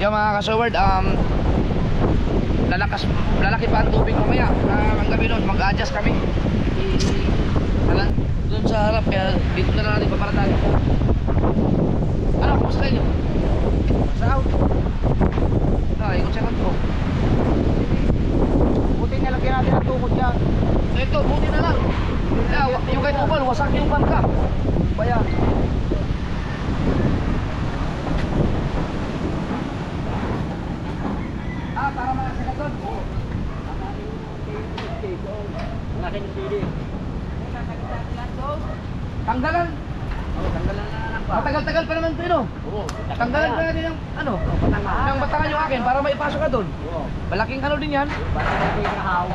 Yung mga kasaward, lalaki pa ang tubig mamaya. Ang gabi nun, mag-adjust kami. Doon sa harap, kaya dito na lang natin paparatan. Ano, kumusta kayo? Sa out. Ikot sa kanto. Buti nalagyan natin ang tukod dyan. Ito, buti na lang. Yung kahit ubal, wasak yung bangka. Bayan. Para malaki na doon. Oo. Malaki ng pili. Tanggalan. Tanggalan na lang pa. Matagal-tagal pa naman ito, no? Oo. Tanggalan na natin ng ano? Ng batangan yung akin para maipasok ka doon. Oo. Malaking ano din yan. Basta natin yung kahaw.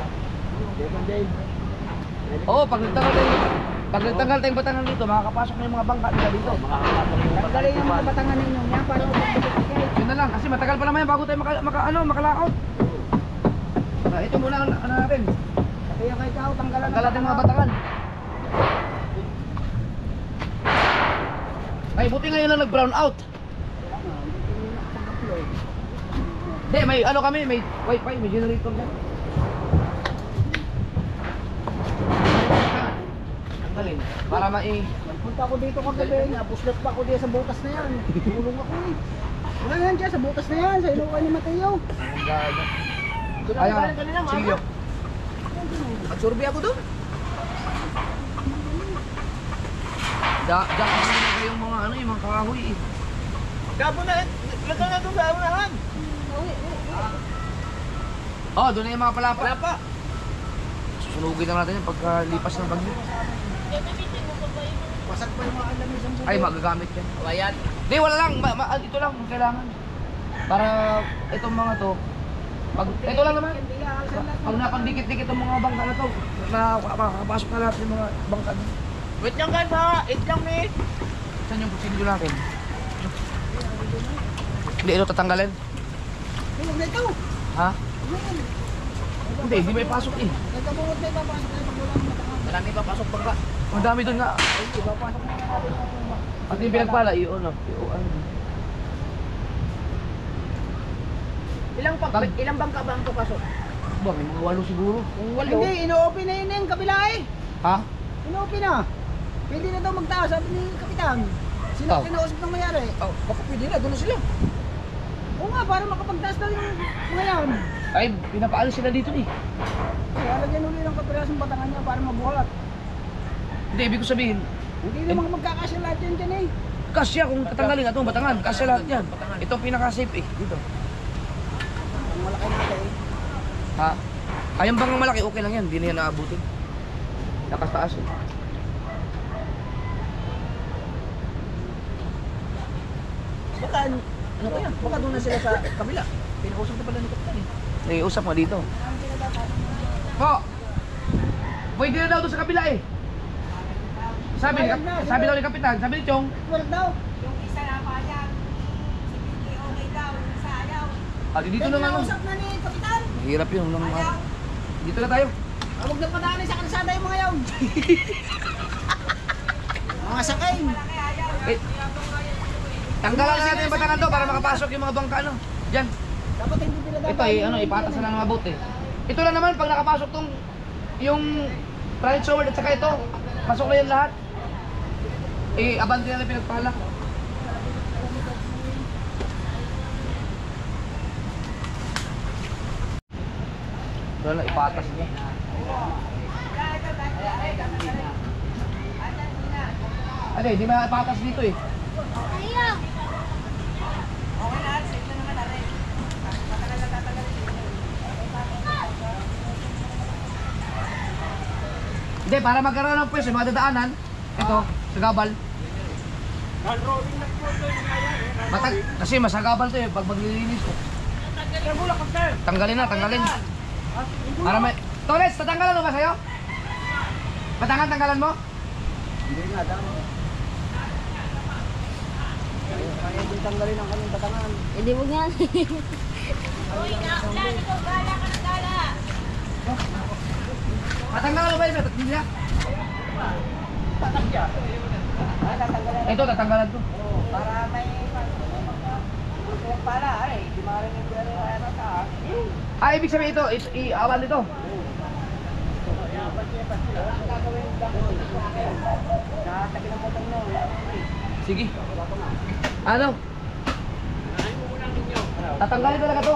Second day. Oo, pag nagtanggal tayong batangan dito, makakapasok na yung mga bangka nila dito. Tanggalin yung mga batangan ninyo niya para Yun na lang, kasi matagal pa naman yan bago tayo makalakaut. Ito muna ang ano natin. kaya kahit ako tanggalan Tanggalan ng mga batangan. Ay, buti ngayon lang nag-brown out. Hindi, may ano kami, may wifi, may generator dyan. Tanggalin, para Punta ako dito kagabi, napuslat pa ako dito sa butas na yan. Tulong ako eh. Wala yan dyan, sa butas na yan, sa inukan ni Mateo. Ayaw na, sige. Magsurvey ako doon. Diyan kayong mga ano, yung mga kahoy eh. Gabo na, lagyan na doon sa unahan. Oh, doon na yung mga palapa. Palapa. Susunugin na natin yung pagkalipas ng bagyo. Wasak pa yung mga alamis ang Ay, magagamit yan. Ayan. Hindi, wala lang. Ito lang kung kailangan. Para itong mga to, ito lang naman. Pag napagdikit-dikit ang mga bangka na to, makakapasok na lahat yung mga bangka na. Wait lang guys ha, 8 lang eh. Saan yung kutsilyo natin? Hindi, ito tatanggalin. Huwag na ito. Ha? Hindi, hindi may pasok eh. Nagkabungot na ito, pasok na ito. Marami pa pasok bangka. Ang dami doon nga. Ay, iba pasok na natin. At yung pinagpala, i-on off. Ilang bangka ba ang papasok? Ba, may mga 8 siguro. Kung walo. Hindi, ino-open na yun yung kabila eh. Ha? Ino-open na. Pwede na daw magtaas, sabi ni Kapitan. Sino Oh. kinausap ng mayari? Oh, baka pwede na, doon na sila. Oo nga, para makapagtaas daw yung mga yan. Ay, pinapaalis sila dito eh. Kaya lagyan uli ng kapirasong batangan niya para mabuhat. Hindi, ibig ko sabihin, Hindi naman magkakasya lahat yan dyan eh. kasya kung tatanggalin atong batangan, kasya lahat yan. Ito ang pinaka-safe eh, dito. Ang malaki natin eh. Ha? Ayun bang malaki, okay lang yan, hindi na yan naabutin. Nakastaas eh. Baka, ano ko yan? Baka doon na sila sa kabila. Pinausap na pala ni Kapitan eh. Nag-iusap mo dito. Po! Pwede na daw doon sa kabila eh. Sabi daw ni Kapitan, sabi ni Chong. Walang daw. Yung isa na pa yan, si Vicky okay daw, yung isa ayaw. Dito na lang. Pinausap na ni Kapitan. Mahirap yun. Dito na tayo. Huwag na padaanin sa kalsada yung mga yaw. Mga sakay. Eh, tanggalan na natin yung batangan to para makapasok yung mga bangka ano. Diyan. Dapat hindi pinadaan. Ito eh, ipatas na ng mabuti. Ito lang naman, pag nakapasok tong yung private sword at saka ito, pasok na yan lahat. Abante na lang pinagpala. Wala na, ipatas niya. Ano eh, di maipatas dito eh. Hindi, para magkaroon ng pwesto, mga dadaanan, ito, sagabal. Kasi masagabal to eh, pag maglilinis ko. Tanggalin na, tanggalin. Para may... Toles, tatanggalan mo ba sa'yo? Batangan, tanggalan mo? Hindi nga, dami. Kaya din tanggalin ang kanyang batangan. Hindi mo nga. Uy, naklan, ikaw gala ka ng gala. Tatanggalan mo ba yun? Hindi na. Ito, tatanggalan to. Para may... Kaya pala, ay, di marinig ko ano ka. Ah, ibig sabihin ito, i-awan dito. Sige. Ano? Tatanggalin talaga to.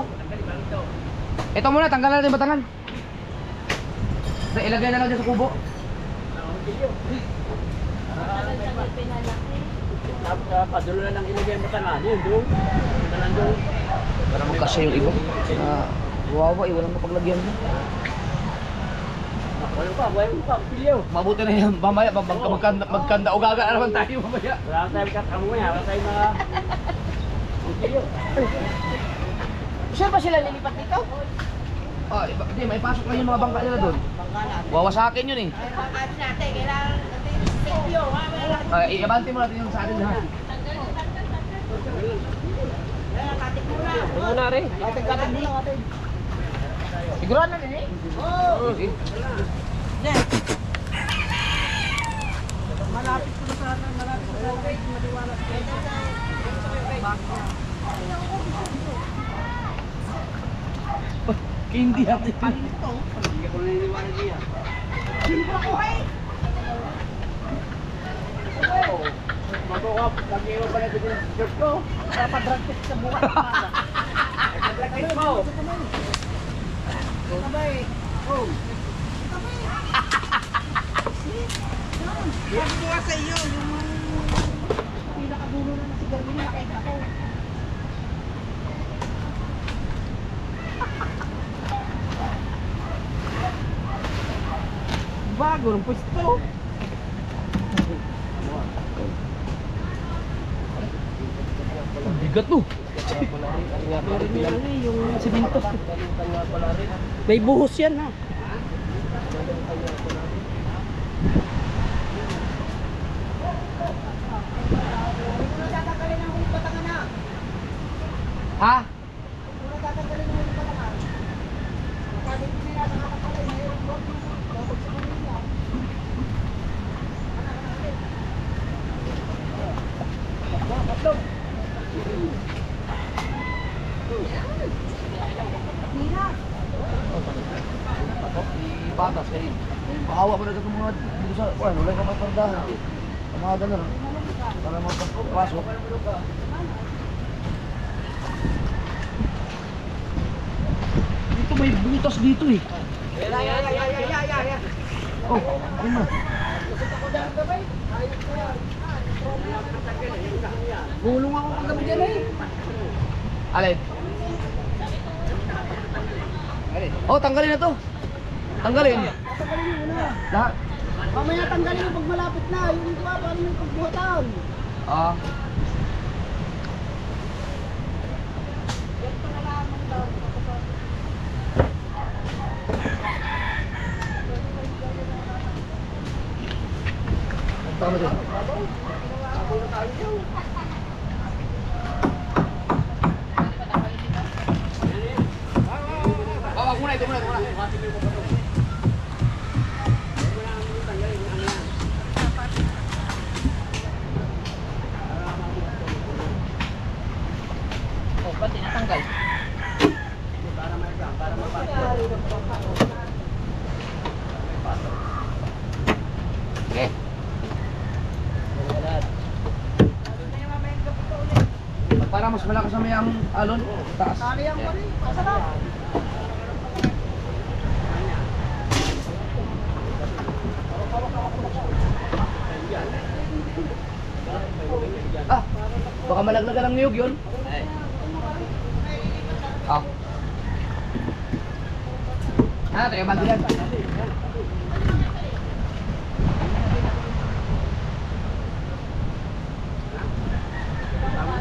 Ito muna, tanggalan natin yung batangan. Ilagay na lang dyan sa kubo. Padulo na lang ilagay mo tangan. Yun, doon. Doon. Para magkasya yung iba. Wawa, walang mapaglagyan mo. Buhay mo pa, pilyo. Mabuti na yan, mamaya, magkanda o gaga na naman tayo mamaya. Wala tayong kakamuya, wala tayong mga... Pilyo. Sure ba sila lilipat dito? Hindi, may pasok lang yung mga bangka nila doon. Bangka natin. Wawa sa akin yun eh. Ay, bangka natin. Kailangan natin secure. Iabante mo natin yung sa atin lahat. Katik muna. Muna rin. Katik muna, katik. Sigurado na eh. Oo. Sige. Malapit ko na sana. Malapit ko na sana. Maliwanag ko. Hindi natin. Hindi ko naniniwala niya. Siyempre ko eh. Mabukap, lagi mo pala ito din sa ko. Papadrag test sa bukas. Lagay mo. Sabay. Oh. Yung bukas sa iyo. Yung pinakadulo na na sigarilyo nakita ko. Bago ng pwesto. Ang bigat to. Yung simento. May buhos yan ha. Kung tatanggalin ang ulit batangan na. Ha? Kung tatanggalin ang ulit batangan. Sabi ko nila nakakapalay. Mayroon ko. Dapat sa kanila. Ipatas kayo. Pahawa mo na ito mga dito sa... Wala ka mapardahan. Mga ganun. Para magpasok. Dito may butas dito eh. Oh, yun na. Gulong ako kagabi dyan eh. Alin? Oh, tanggalin na to. Tanggalin. Tanggalin mo na. Lahat. Mamaya tanggalin mo pag malapit na. Yung iba, paano yung pagbuhatan? Ah. Tama din. Wag muna, ito muna, ito muna. Oh, ba't tinatanggal? Okay. Para mas malakas sa mayang alon, taas. Kaliyan ko rin. Masarap. Ah, baka malaglagan ng niyog yun. Ah. Tayo bandilan.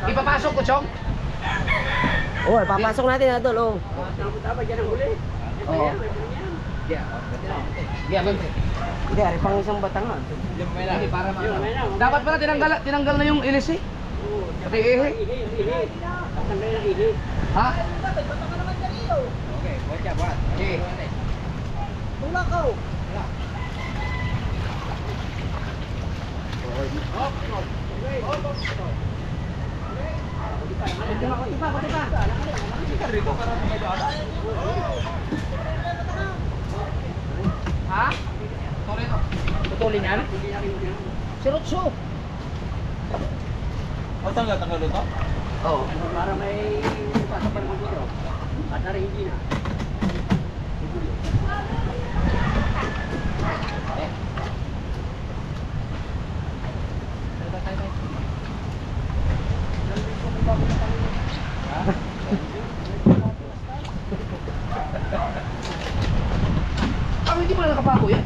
Ipapasok ko, Chong? Oo, papasok natin Adol, oh. Oo. Yeah, bante. Hindi, ari pang isang batangan. Hindi, para dapat pala tinanggal na yung ilis eh. Pati ihi. Ha? Okay, watch out, what? Okay. Tulak ko. Ha? Tuloy to. Tutulin yan? Si Rotso. O, tanggal dito? Oo. Para may pasapan mo dito. At na rin hindi na. Hindi mo na nakapako yan?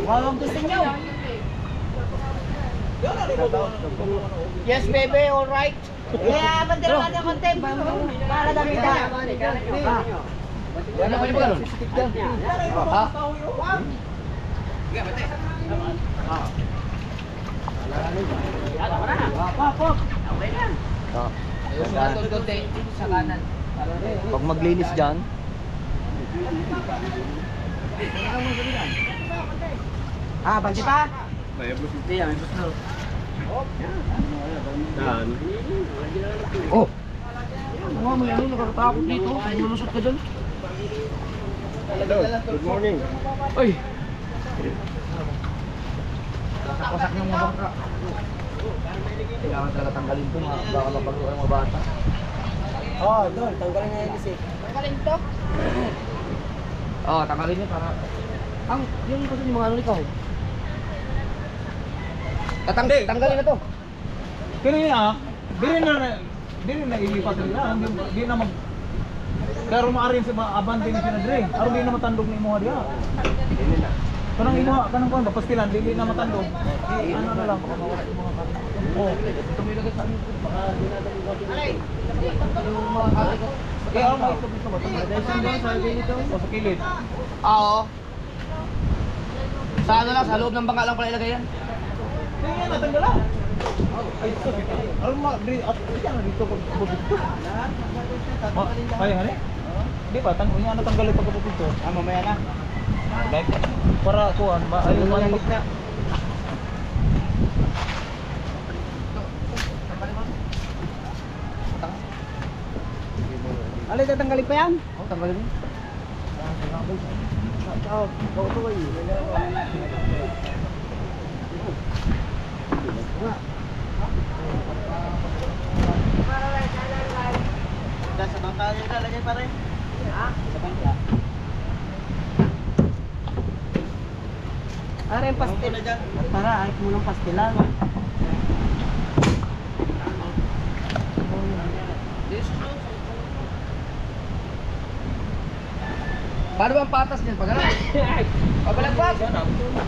Walang gusto niyo. Yes, baby, all right. Kaya bandera ka konti. Para dami ka. Ano pa yung ganun? Ha? Ayos na ito doon sa kanan. Pag maglinis dyan, Bangsi pa? Oh! Mga may ano, nakakatakot dito. Kung malusot ka dyan. good morning. Uy! Wasak-wasak yung mga bangka. Kailangan talaga tanggalin ito. Baka mapagluha yung mga bata. Doon, tanggalin nga yung isip. Tanggalin to. Oo, tanggalin niya para... yung kasi yung mga ano nito. Tanggalin na to. Pero yun di rin na ilipat nila. Di na mag... Pero maaari sa mga abandon na sinadre. Aron di na matandog ni mo diya. Kanang imo, kanang kuan pastilan dili na matandog. Ano na lang baka mawala yung mga kanin. Oh, tumilagay sa amin baka dinadali ko. Yung mga kanin ko. Ano mo ito dito ba? Sa dito o sa kilid. Oo. Sa ano lang, sa loob ng bangka lang pala ilagay yan. Tingnan natanggal lang. Ay, ito. Aron ma dito pag dito. Ay, hani? Di ba tanggalin natanggal pag dito. Mamaya na. Like para kuan ba ay Yung gitna. Alay, tatanggalin pa yan? Oo, tanggalin mo. Sa bangka nyo lalagay pa rin? Ha? Sa bangka. Ano yung pastil? Para, ayos mo ng pastilan. Paano ba ang patas niyan? Pag ano? Pabalagbag!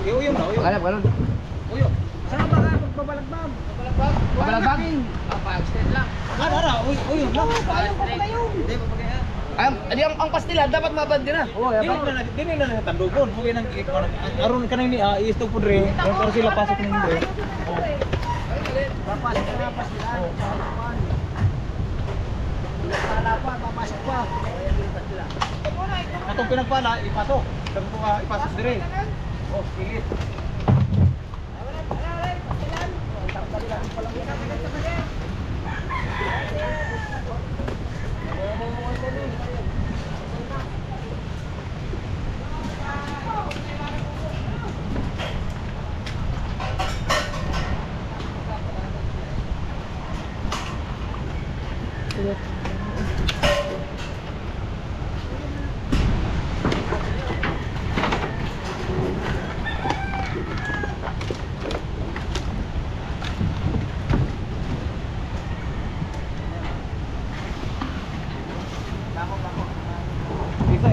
Uyong na, uyong. Pag ano? Uyong. Saan ba ka magpabalagbag? Pabalagbag? Uyong lang. Ayaw ko pala yun! Hindi pa pagaya. Adi ang pastilan dapat mabandi na. Dili na natandogon. Mugay nang aron kanang ni iistog pud re. Para sila pasok ning re. Papasok na pastilan. Pala pa, papasok pa. Atong pinagpala ipasok. Sabi ko ipasok dire. Oh, kilit.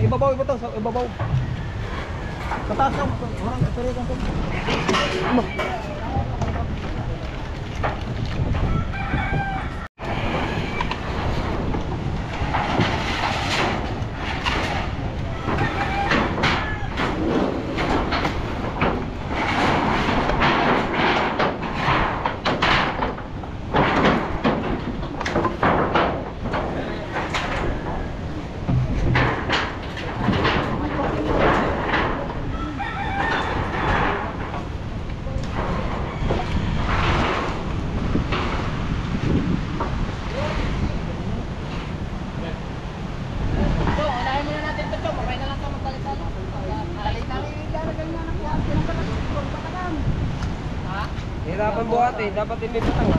Ibabaw to, sa ibabaw. Sa taas lang, orang pere kan. Hirapan buhati, dapat ilipat ang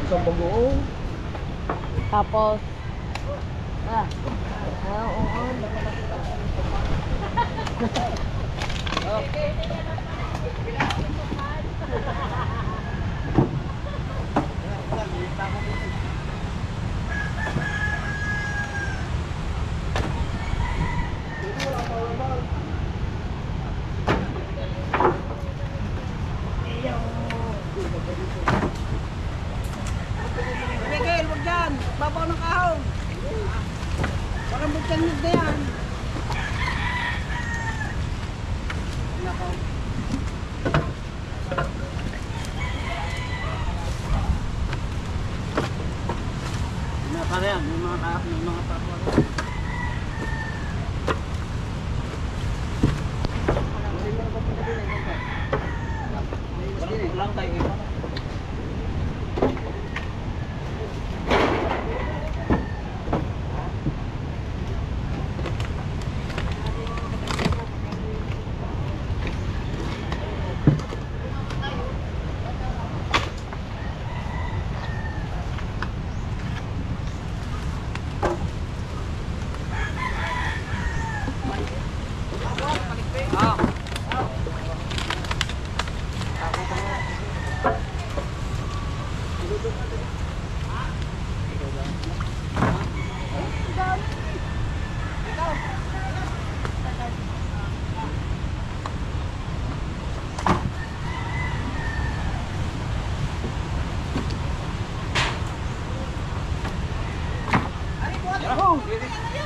Isang bagoong. Tapos, oo. Miguel, wag dyan! Babaw ng kahong! Parang bukyan nyo na yan! Para yan, may mga patwa. Lang tayo iba.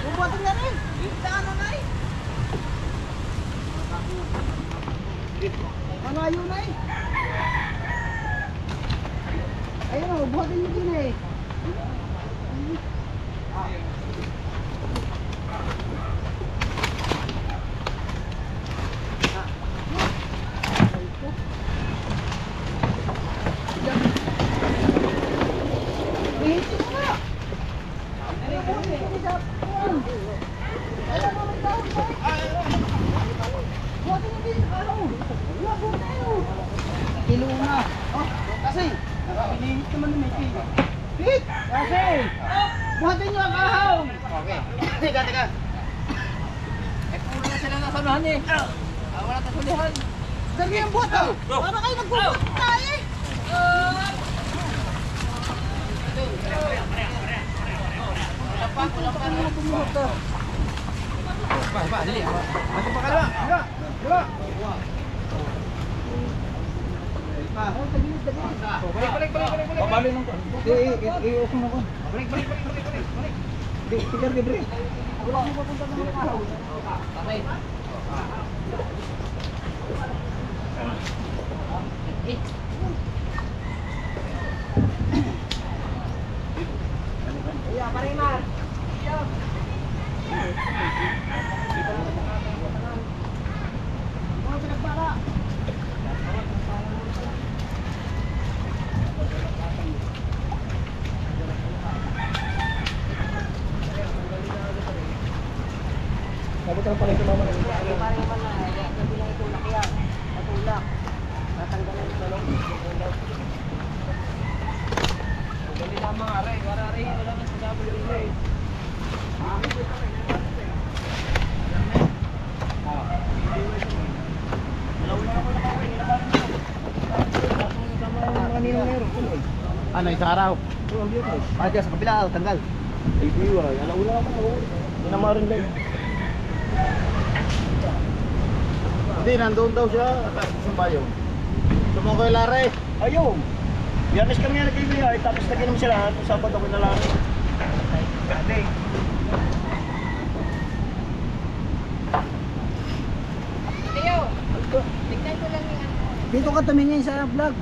Bubuhatin na rin! Saan na eh? Malayo na eh! Ayun o, buhatin nyo din eh! Kilo na. Oh, kasi pinihit naman ni Mickey. Pit! Kasi! Buhatin nyo ang kahaw! Okay. Teka. Eh, puro na sila nasamahan eh. Wala tayong sulihan. Dali ang buhat oh! Para kayo nagbubuhat tayo eh! Ba, dali. Masuk pa kalma. Dila. Balik. Babali nung ko. I-off na ko. Balik. Di, tigar di bre. Okay. Iya, Marimar! Mga pinagbara! Sabot ang pala ito mama. Marimar na, sabi lang itulak yan. Natulak. Tatanggalan ito lang. Dali lamang aray, aray, wala na sa double relay. Ano, isang araw? Diyan sa kapila, tanggal. Ay, diwa. Alauna ako. Hindi na marin lang. Hindi, nandun daw siya. Sa bayo. Sumukoy lare. Ayun. Biyernes kami na nagbibigay. Tapos naginom sila. Sabado ako na lare. Gade. Teo, tignan ko lang yung Dito ka tumingin sa vlog.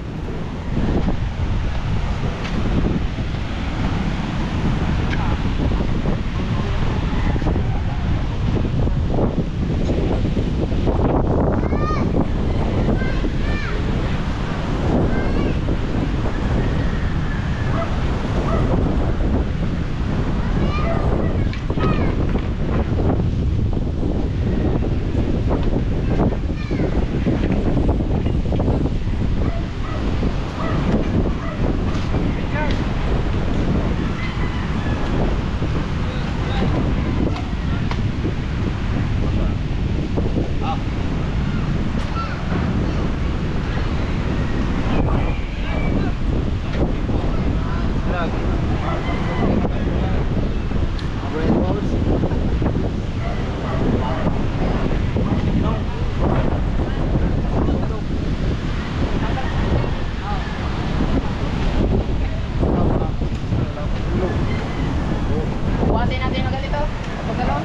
Buhatin natin yung ganito. Pagkalon.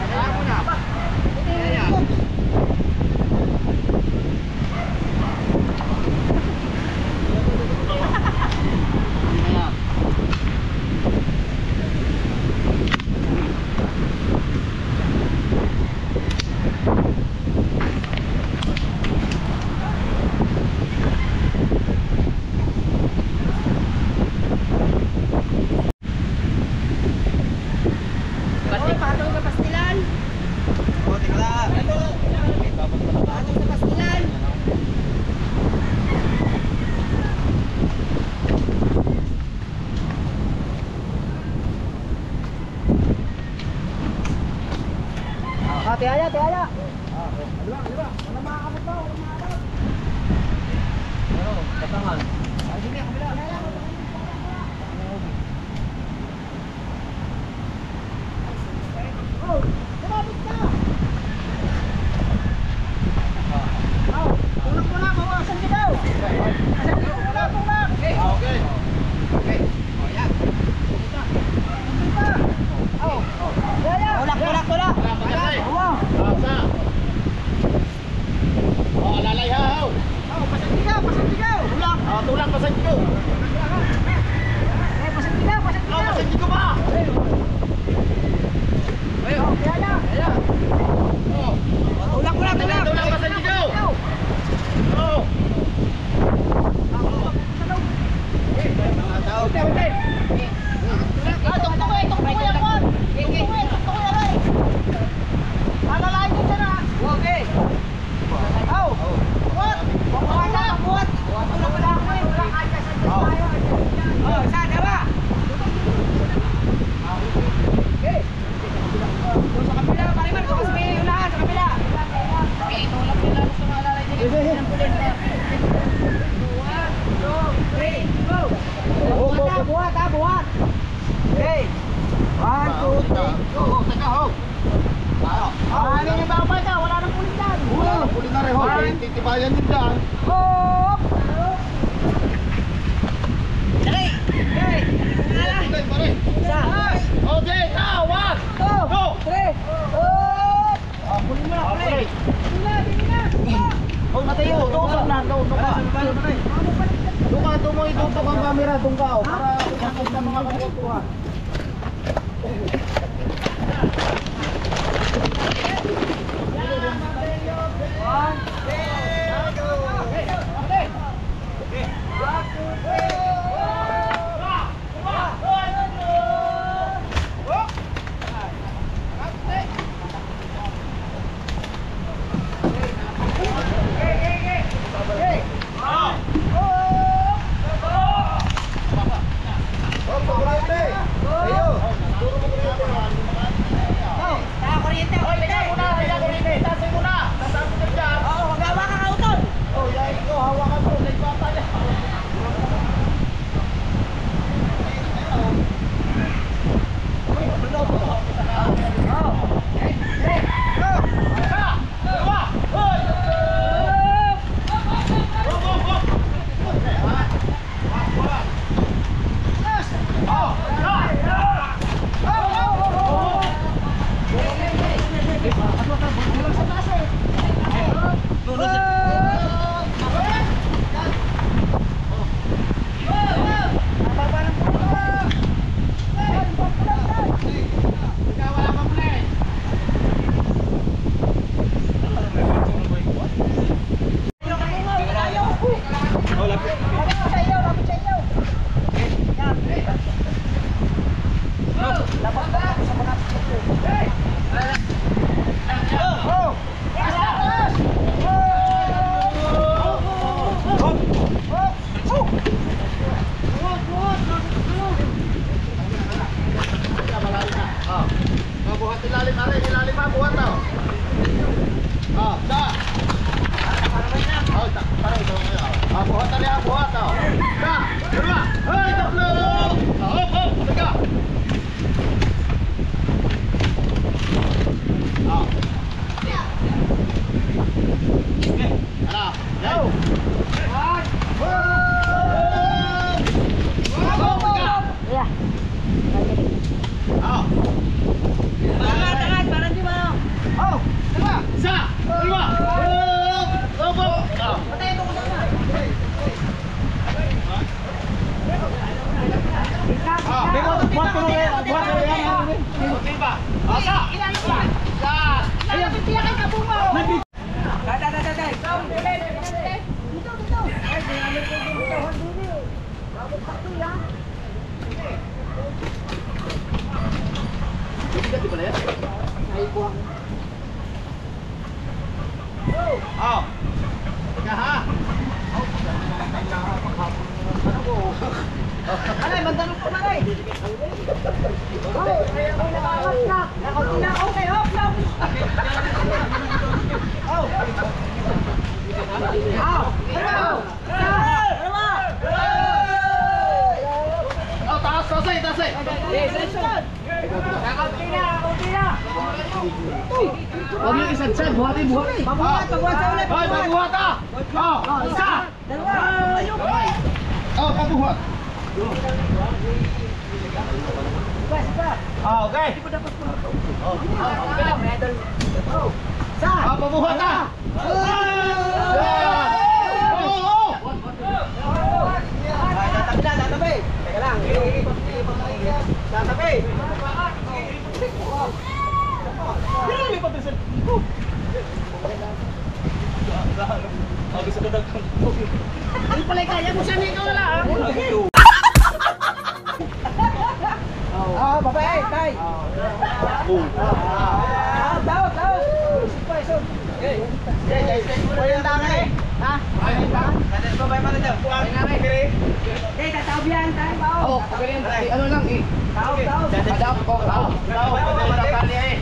Kaya mo na. Kaya. Patong sa pastilan. Patong sa pastilan. Tihaya, tihaya. Wala makakabot to, wala makakabot. Katangan. Sige, kabila. Oh, kumabot ka. Oh, tulak, bawasan ka daw. Tulak. Okay. Okay. O yan. Oh, tulak. Wow. Asa. Oh, alalay haw. Oh, pasantigaw. Tulak. Ah, tulak pa sa inyo. Pasantigaw. Ah, pa sa inyo ba? Ayun. Tihaya. Ayan. Oh. Tulak. Tulak pa sa inyo. Oh. Buhat. Okay. 1, 2, 3. Oh, teka ho. Ano yung babay ka? Wala nang pulis dyan. Wala na puli na rin ho. Titibayan din dyan. Hop! Tulay pa rin. Isa. Okay, now, 1. 2, 3. Hop! Puli mo na, puli. Pili na. Oh, Mateo, doon ka na. Doon ka. Doon mo itutok ang camera. Doon ka. Para ikakot ka mga kukuha. Oh, pagulante. buhat ilalim na rin. Ilalim ha, buhat oh. Oh, sa. Oh, parang ito ngayon. Ah, buhat na rin, buhat oh. Sa, dalawa. Ay, tatlo. Hop, hop, tiga. Oh. Okay, ano? Go. Yeah. Oh. Tangan, parang di ba? Oh, dalawa. Isa, dalawa. Hop, hop. Oh. Patay ito ko sana. Ah, Buhat ko na yan. okay ba? Ah, sa. Ilalim pa. Sa. Ayaw, pitiyakan ka bunga. Nandito. Dito, dito. Ay, dinami ko dito. Handuli. Bakit sakto yan? Di ba na yan? Ay, buwak. Oh. Tiga ha. Alay, mandalo ko na rin. Oh, ay, ako nakakas na. Nakakas na. Okay, hop lang. Oh. Oh. Oh, taas, tasay, tasay. Huwag yung isadsad, buhatin, buhatin. Pabuhat sa ulit. Hoy, pabuhat ah. Oh, isa. Dalawa. Oh, pabuhat. Ah, okay. Oh, Sa. ah, pabuhat ah. Oh, oh. Tatabi. Teka lang. Tatabi. Ano pala kaya mo siya nito wala ah? Ah, babae, tay. Ah, daw. Super, so. Okay. Walang dami. Ha? Babae pa na daw. Eh, tatawag yan, tay. Oo, ganyan. Ano lang eh. Tawag. Adapt ko. Tao, madakali eh.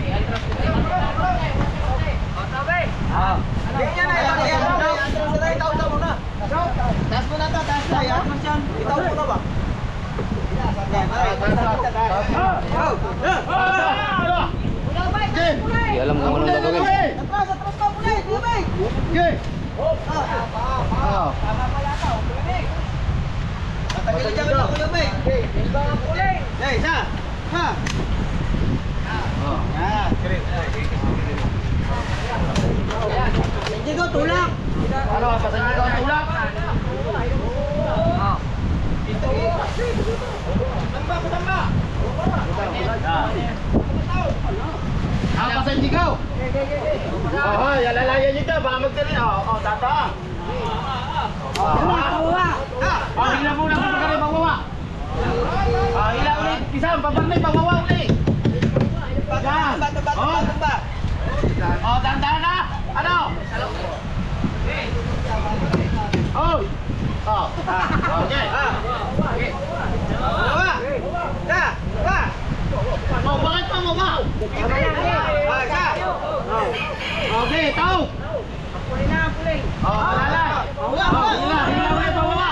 Ah. Ganyan na, itaw muna. Taas mo na to, taas na. Itaw mo na ba? Hindi alam kung anong gagawin. Atras pa muna, tubig. Okay. Ah. Tama pala to, tubig. Tatagilid kami ng tubig. Ibang kulay. Hey, isa. Ha. Ah, Hindi ko tulak. ano, pasan dito ang tulak? Ah. Samba. Ah, pasan dito. Oh, yalalayan niyo ka, baka magdali. Oh, tata. Kuha. Ah, hila muna kung magkari bawawa. Ah, hila ulit. Isang, pabarnay, bawawa ulit. Yan. Oh, dahan-dahan na. Ano? Oh. Oh. Okay. Oh, bakit pa mo ba? Okay, tao. Oh, alalay. Hila ulit, bawawa.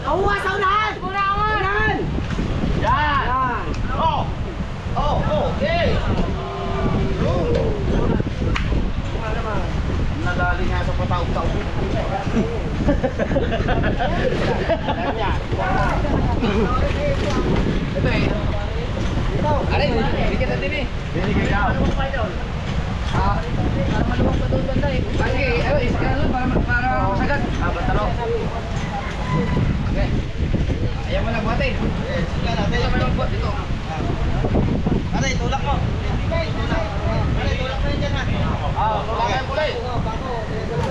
Kuha sa unahan. Unahan. Yan. Oh. Oh, okay. Nagaling nga sa pataw-taw. Ito eh. Alay, bigyan natin eh. Binigay daw. Ah, para maluwag pa doon banda eh. Sige, ano, isa ka lang para masagat. Ah, batalo. Okay. Ayaw mo na buhatin. Sige natin. Ayaw mo na buhat dito. Aray, tulak mo. Aray, tulak mo yun dyan ha. Ah, tulak mo yung kulay.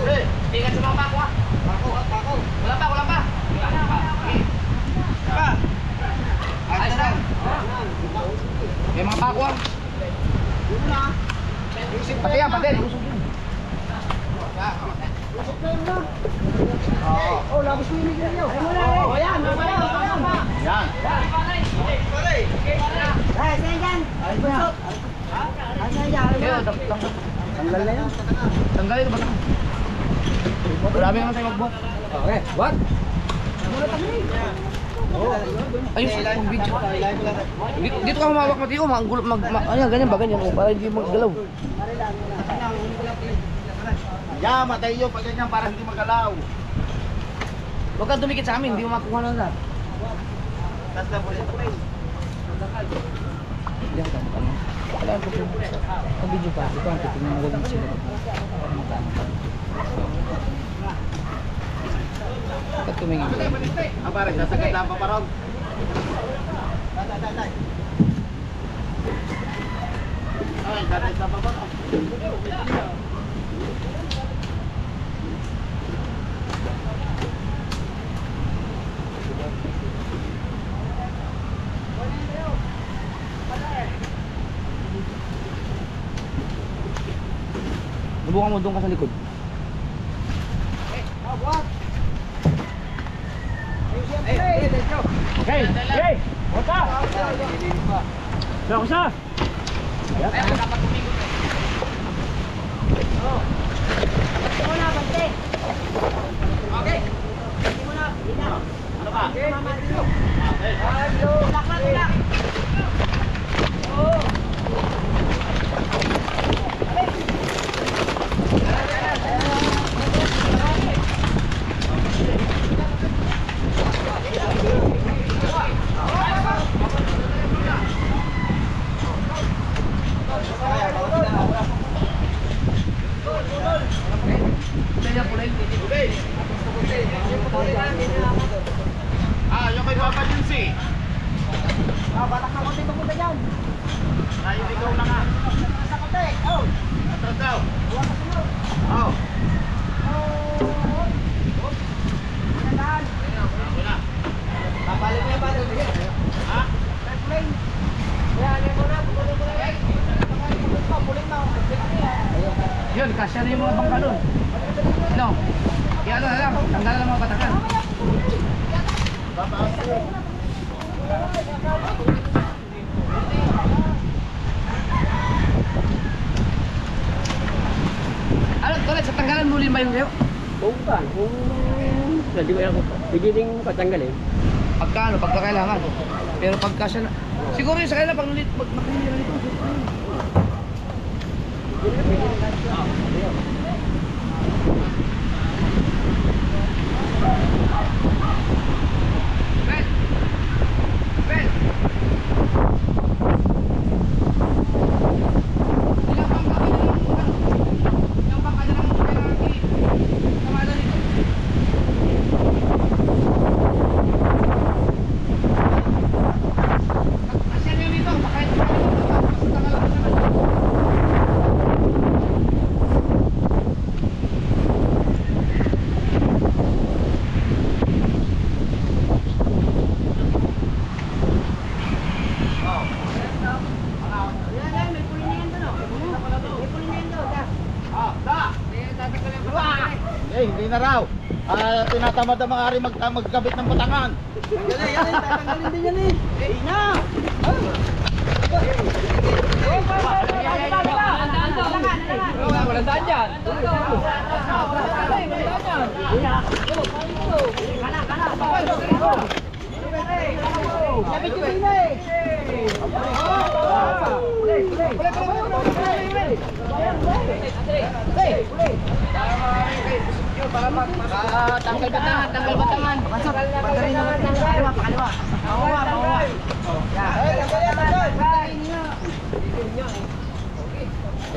Okay. Ingat sa mga pako ah. Pako. Wala pa. Pa. Ayos na. May mga pako ah. Pati yan, pati. Oh, labos mo yung niyo. Oh, yan. Yan. Hey, Ayos na. Kaya, Tanggal na yan. tanggalin na batangan. Marami naman tayo magbuhat. Okay, what? Ayos, kung video. Dito ka humawak Mateo, ayan, ganyan ba, ganyan, para hindi maggalaw. Yeah, matay yun pag ganyan para hindi magalaw. Huwag kang dumikit sa amin, hindi mo makuha na lahat. Tapos na po siya play. Hindi ako tama. Kailangan ko po. Ang video pa, ito ang titignan mo gawin sila. Ba't tumingin ko? Ah, pare, sasagad lang pa parang. Ay, tatay sa pa parang. Subukan mo doon ka sa likod. Okay, okay. Wata. Siya ko siya. Ah, yung kay Papa Junsi. Batak na konti papunta dyan. Tayo ikaw na nga. Sa konti. Oh. Atras daw. Buwan ka sunod. Oh. Sandaan. Ako na. Babalik mo yung bata. Ha? Red lane. Yan, yan muna. Pulin mo na yan. Pulin mo. Yun, kasya na yung mga bangka doon. Ano? Iyan na lang, tanggalan ng mga batakan. Ano, tuloy, sa tanggalan mo ba yung sayo? Kung ba? Kung... Hindi ko ako. Beginning patanggalin. Pagka ano, pagka kailangan. Pero pagka siya na... Siguro yung sa kanila, pag makinira nito. Ben! Ben! Ilang bangka na lang lagi. Sama na dito. Asya niyo dito, baka ito basta tanggalan ko naman. Eh, hindi na raw. Ah, tinatamad ang mga ari magkabit ng batangan. Yan, tatanggalin din yan eh. Ina! Walang daan dyan. Lapit yung ina eh. Tanggal batangan, tanggal batangan. Pagkarin naman ng kaliwa, pakaliwa. Pakuha, pakuha.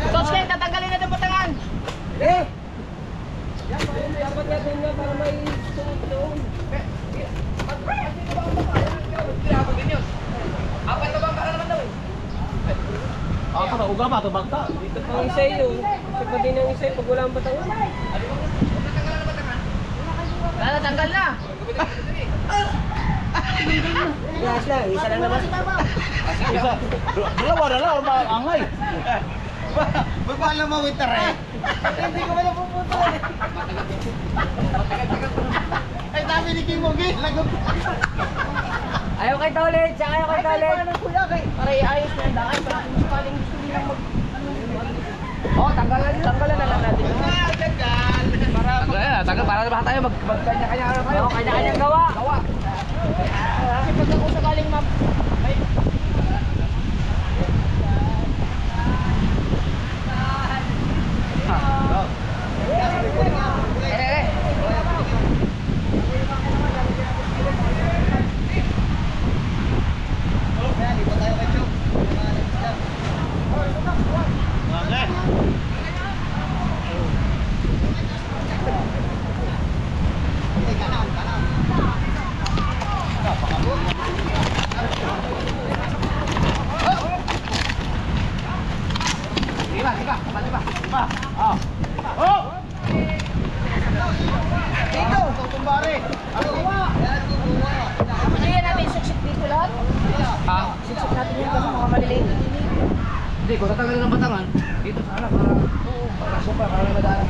Tots kayo, tatanggalin natin batangan. Eh! Dapat nga doon nga para may sunod doon. Apat na bangka na naman daw eh. Ako na uga ba to bangka? Ang isa yun. Kasi pa din ang isa pag wala ang batangan. Wala na, tanggal na. Yes lang, isa lang naman. Isa. Dalawa na lang or maangay. Magpala mo winter eh. Hindi ko wala pupunta eh. Ay, dami ni Kim Mogi. Lagot. Ayaw kay Tolet, siya ayaw kay Tolet. Para iayos na yung daan. Oh, tanggalan nyo. Tanggalan na lang natin. Tanggal para naman tayo magkanya-kanya ano tayo. Oo, kanya-kanyang gawa. Gawa. Kasi pag ako sakaling Diba? Oh. Oh! Dito! Tumbare! Kaya natin suksik dito lahat. Ah, Suksik natin yung kasi mga maliliit. hindi ko tatanggalin ng batangan dito sana para super para may madaan.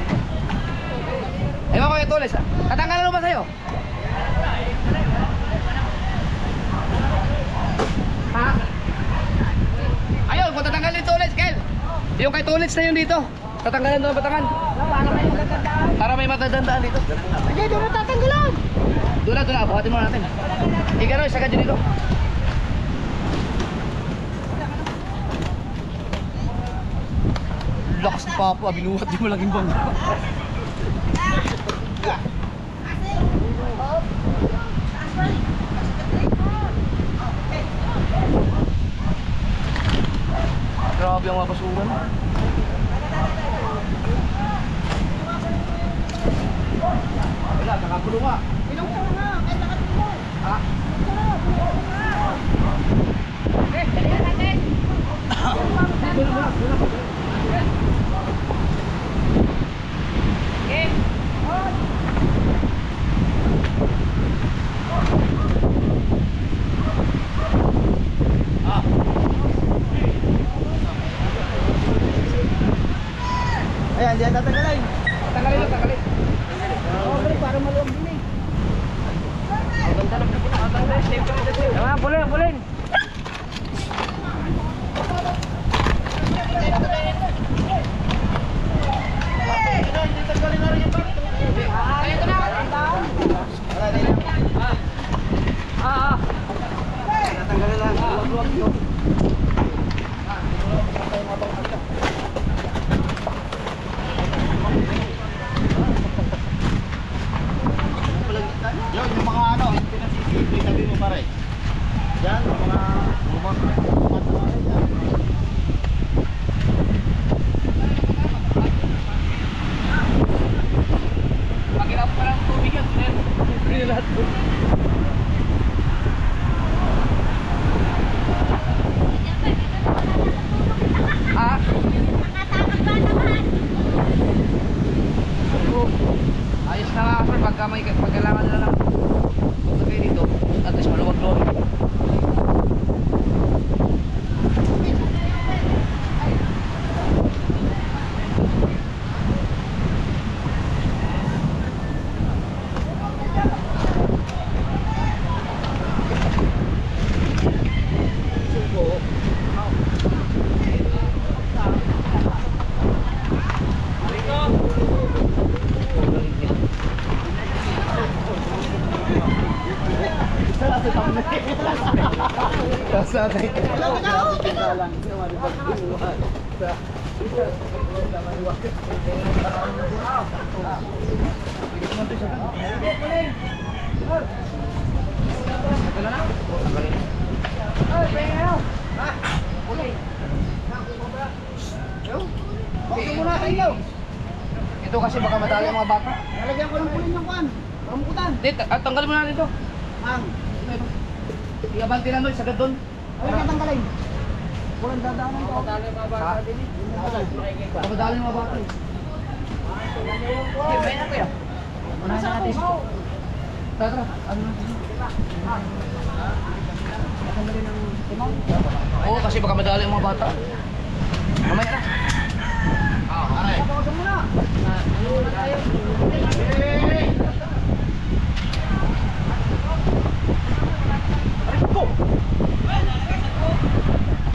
Ewan ko yung tulis. Tatanggalan mo ba sa'yo? Ha? Ayun, kung tatanggalin yung tulis, Kel. Yung kay tulis na yun dito. Tatanggalan doon ang batangan. Para may magandaan. Para may matadandaan dito. Hindi, doon na tatanggalan. Doon na, buhatin mo natin. Ikaw, isagad yun dito. Lakas ng papa, binuhat di mo lang yung bangga. Grabe ang mga pasukan. Wala, nakapulo nga. Ha? Ayan, diyan tatanggalin. Tanggalin lang, tanggalin. Para maluwag din eh. Tama, pulin. Yun, yung mga ano, yung pinasisipli, sabi mo pare. Yan, yung mga lumang yan. Pag inap pa ng tubig yan, free lahat po. Ah? Ayos na nga sir, pagka may pagkailangan nila ng lagay dito, at least maluwag-luwag. Kasatay. Ito kasi baka madali ang mga bata. Lalagyan ko ng pulin yung kuan. Rambutan. Dito, at tanggalin mo na dito. Ang. Iabanti lang doon, sagad doon. Ano yung tanggalin? Walang dadaanan ko. Baka madali ang mga bata. Unahin na natin. Tara, ano natin? Tanggalin ng timon. Oo, kasi baka madali ang mga bata. Mamaya na. Aray. Papawasan mo na. Ano na tayo?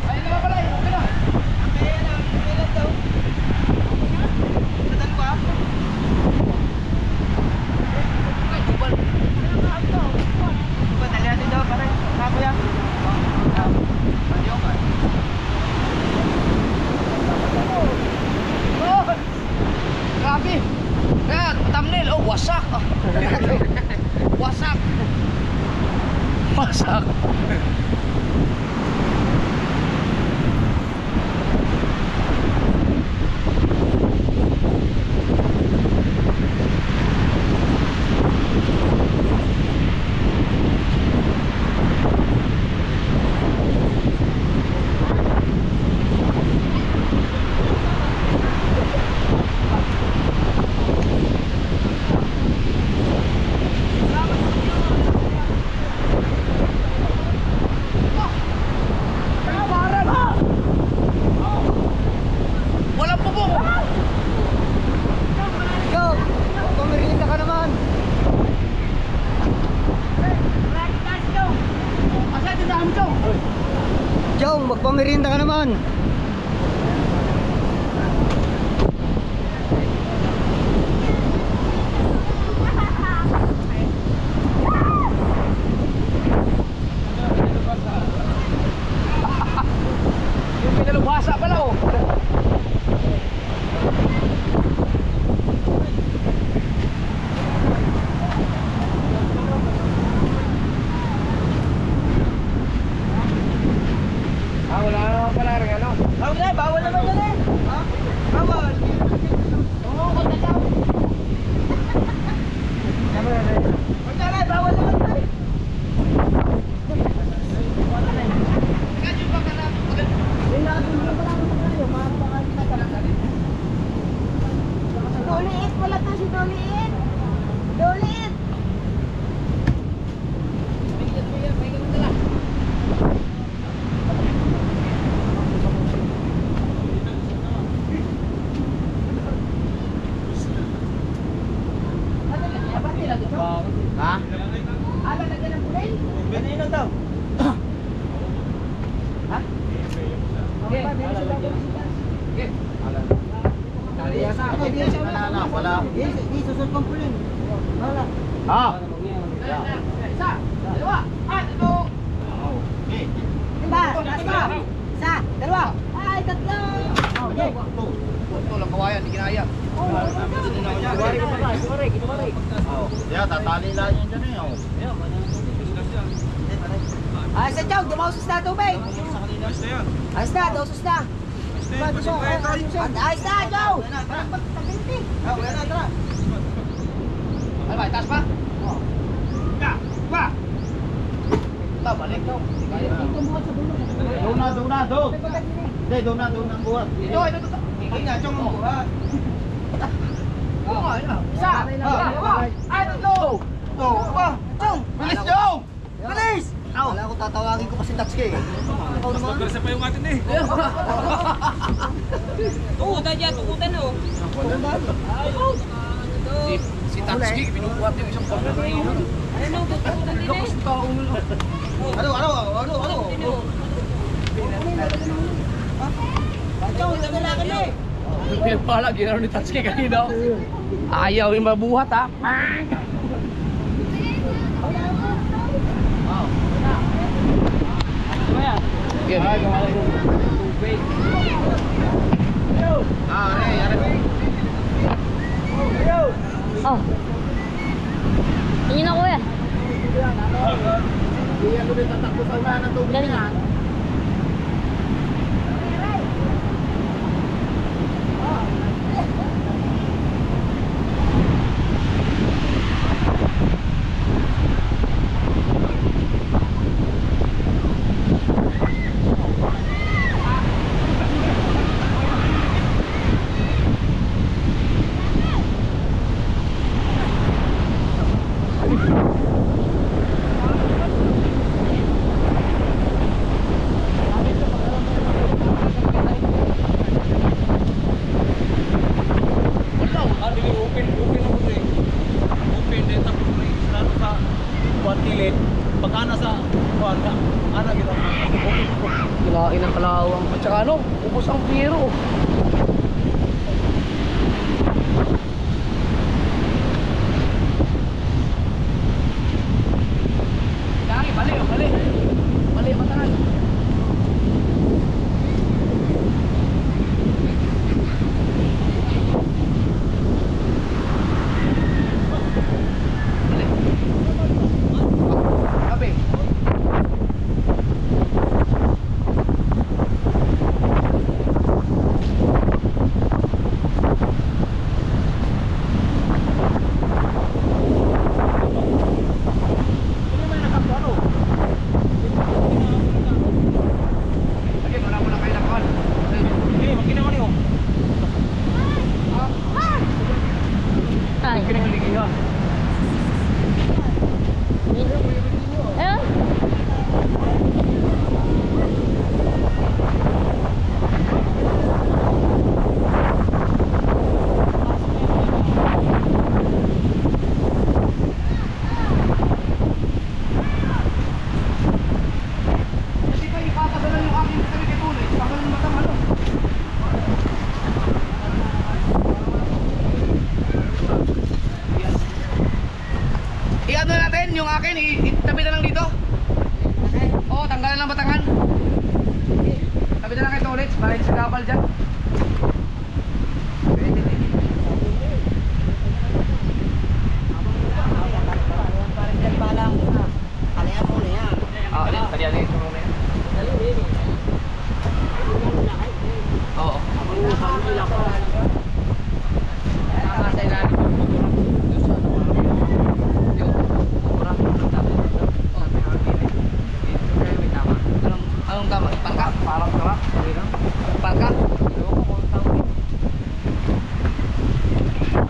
Ayun na pala, okay na. naman. Yung pinalubhasa pala oh. Wala naman pala rin ano. Bawal naman yan eh. Ha? Bawal. Oo, kagalaw. Kagalaw, bawal naman tayo. Doliit pala to si Doliit. Doliit. Ha? Ada lagyan ng kulay? Ganino daw. Ha? Okay. Okay. Dali yata. Wala. Di susod kong kulay. Wala. Ha? Isa, dalawa, tatlo. Okay. Diba? Isa, dalawa. Ay, tatlo. Okay. Ito lang kawayan, di kinaya. Yeah, tatali lang yan dyan eh. Oh. Ay, sa Chow, dumausos na tubig. Ayos na, dausos na. Ayos na, Chow. Parang pagtaginti. Wala na, tara. Ano ba, taas pa? Oo. Pa! Ito, balik daw. Di kaya. Doon na. Hindi, doon na ang buhat. Ito. Hindi na, Chow, ang buhat. Oo nga, yun na. Isa, dalawa, tatlo. Chow, Bilis, Joe! bilis. Wala ko tatawagin ko kasi Tatsuki. Ikaw naman. Bersa pa yung atin eh. Tukutan dyan, tukutan o. Si Tatsuki, binubuhat yung isang pagkakas. Ano, tukutan din eh. Ano? Chow, wala ka na eh. Pinagpala, ginaro ni Tatsuki kanina. Ayaw yung mabuhat ha. Yan. Oh. Tingin ako eh. Hindi ako din tatakbo sa unahan ng tubig Galing. na. Kilain ng kalawang. At saka ano, ubos ang biro. Bali. Bali, matagal. Bali. Kape. sa gabal dyan. Pwede din. Ah, alin? Tadi alin ito muna yan. Oo. Tama sa ilalim. Anong tama? Pangka? Parang tama? Pangka?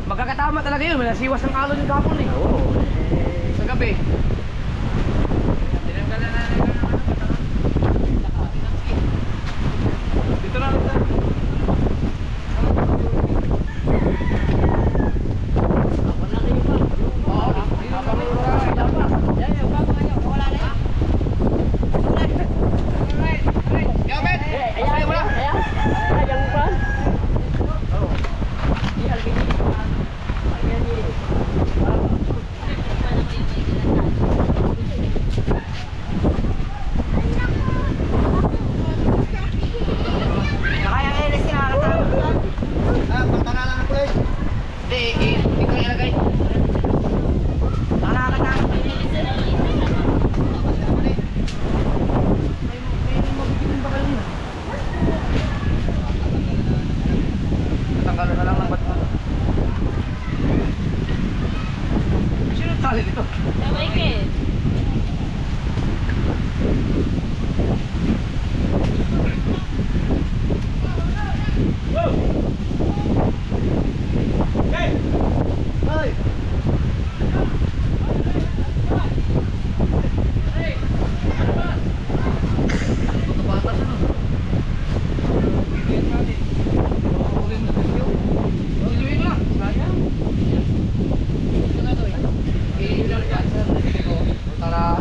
Magkakatama talaga yun. May nasiwas ng alon yung kapon eh. Oo. Sa gabi. Dito na lang. Tanggalan na lang ng bato. Sino tali dito? Sabay ka eh.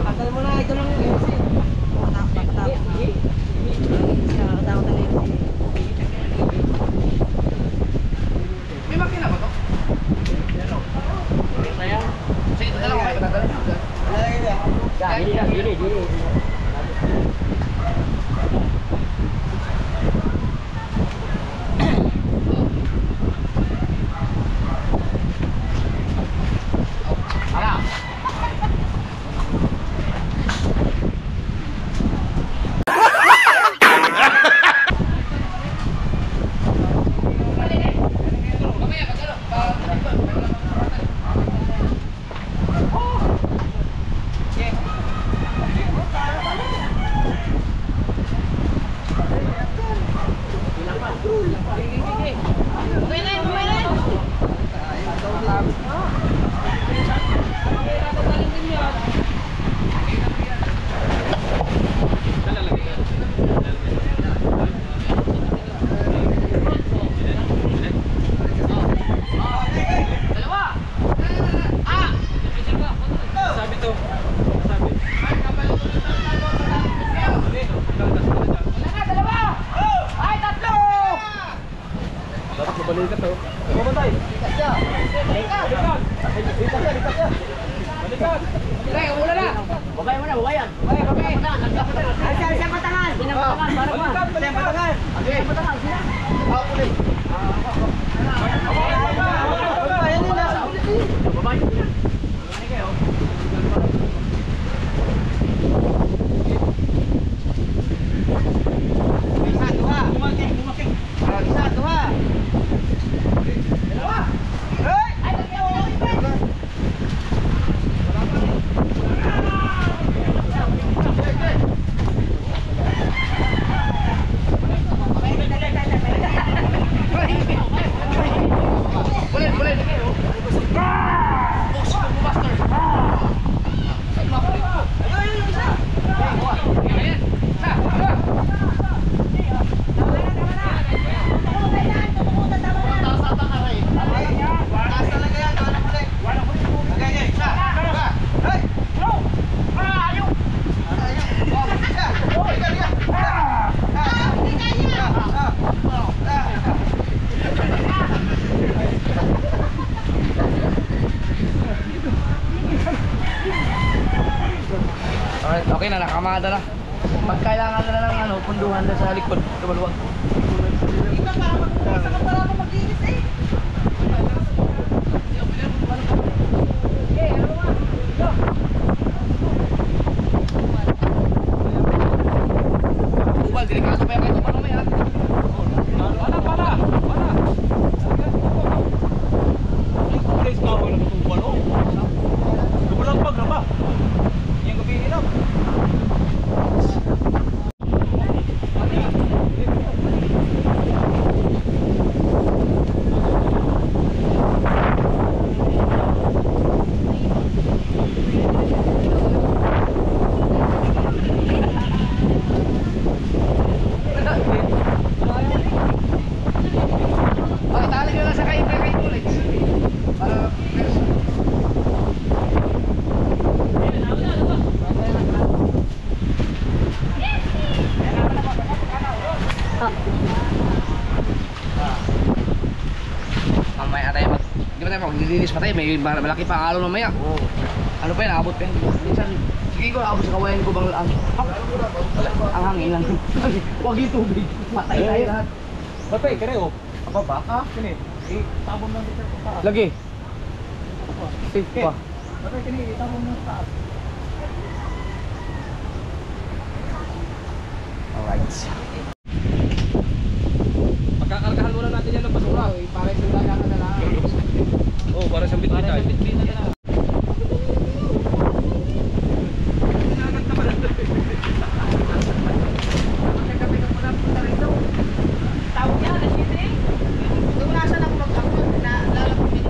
Asal mo na, ito lang yun. May makina ba to? Sige, ito na lang kayo patanggalin. Ala! Balikat to. Bumantay. Balikat. Sige, umula na! Babay mo na, babay yan. Babay. Ay, siya patangan. Sino patangan? Para pa. Siya patangan. Okay. Siya patangan. Sino? Ako ulit. Babay yan nila. Babay. Isa, dua. Bumaking. Isa, dua. Dalawa. Hey! Ay, Ulit, ulit. Alright, okay na, nakamada na. Pag kailangan na ng punduhan na sa likod, tumaluwag. di ba tayo, maglilinis pa tayo, may malaki pa ang alon mamaya. Oo. Ano pa yun, abot pa yun. Minsan, sige ko, abot sa kawayan ko bang ang hangin lang. Huwag yung tubig. Patay tayo lahat. Ba't kaya oh? Apa ba? Ah, kini. Itabon lang dito sa taas. Lagi. Safe pa. Ba't kini itabon lang sa taas. Alright. Pagkakargahan muna natin yan ng basura. Para sa dala ka na lang. Oh, para sa bitbit tayo. Tawag yan, alas 7. Kung nasan ako mag-upload, lalapit.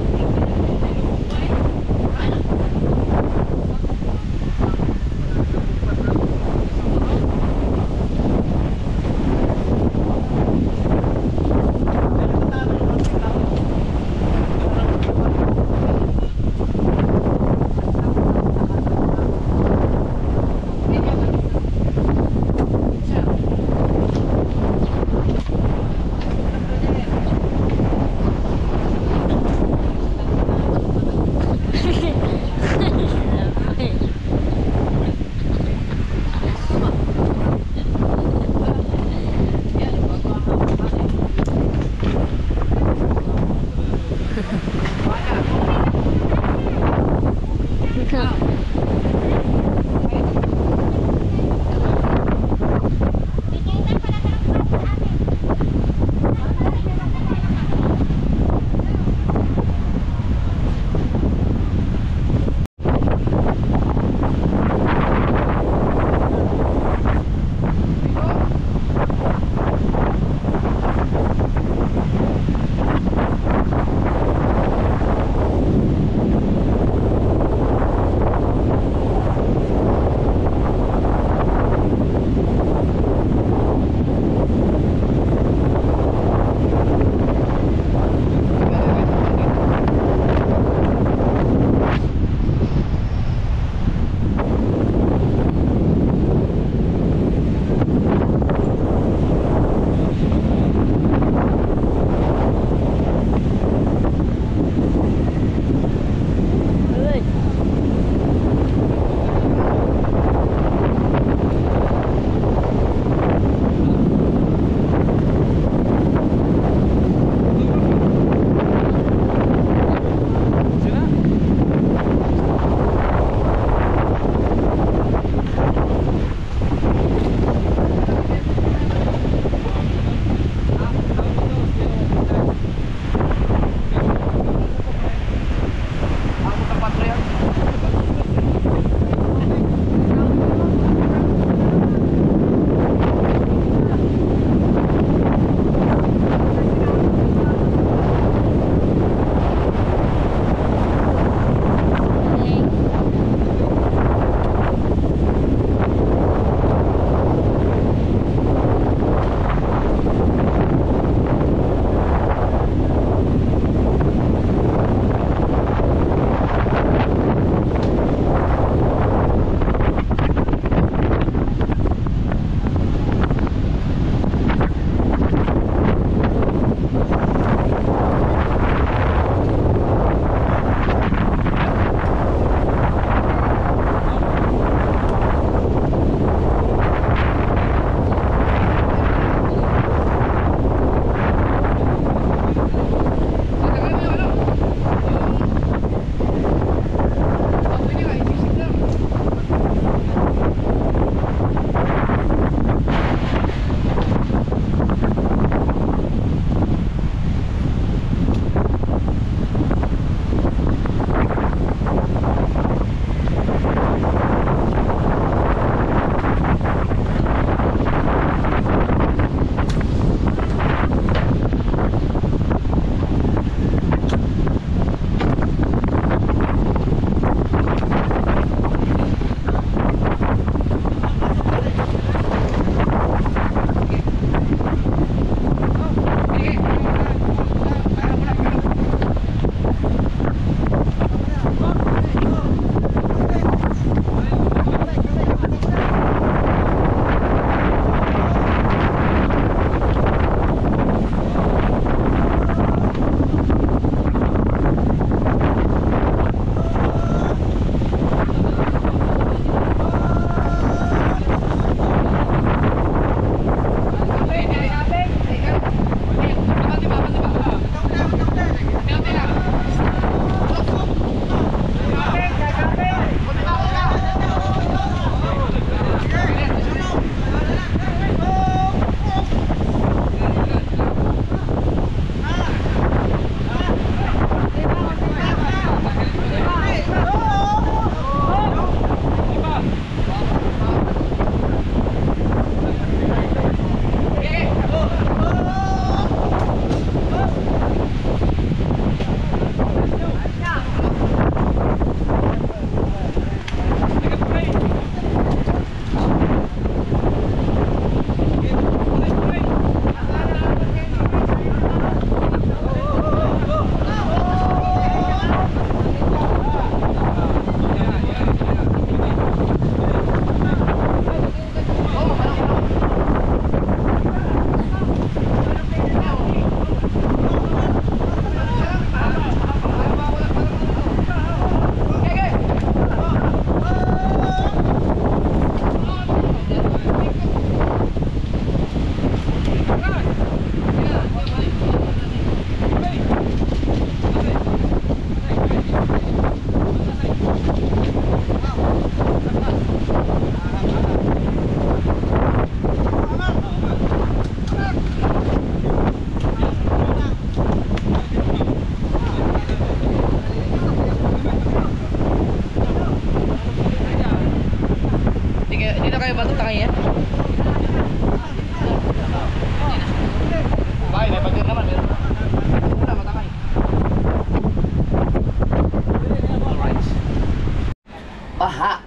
Baha.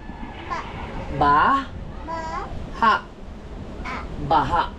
Ba. Ha. Baha.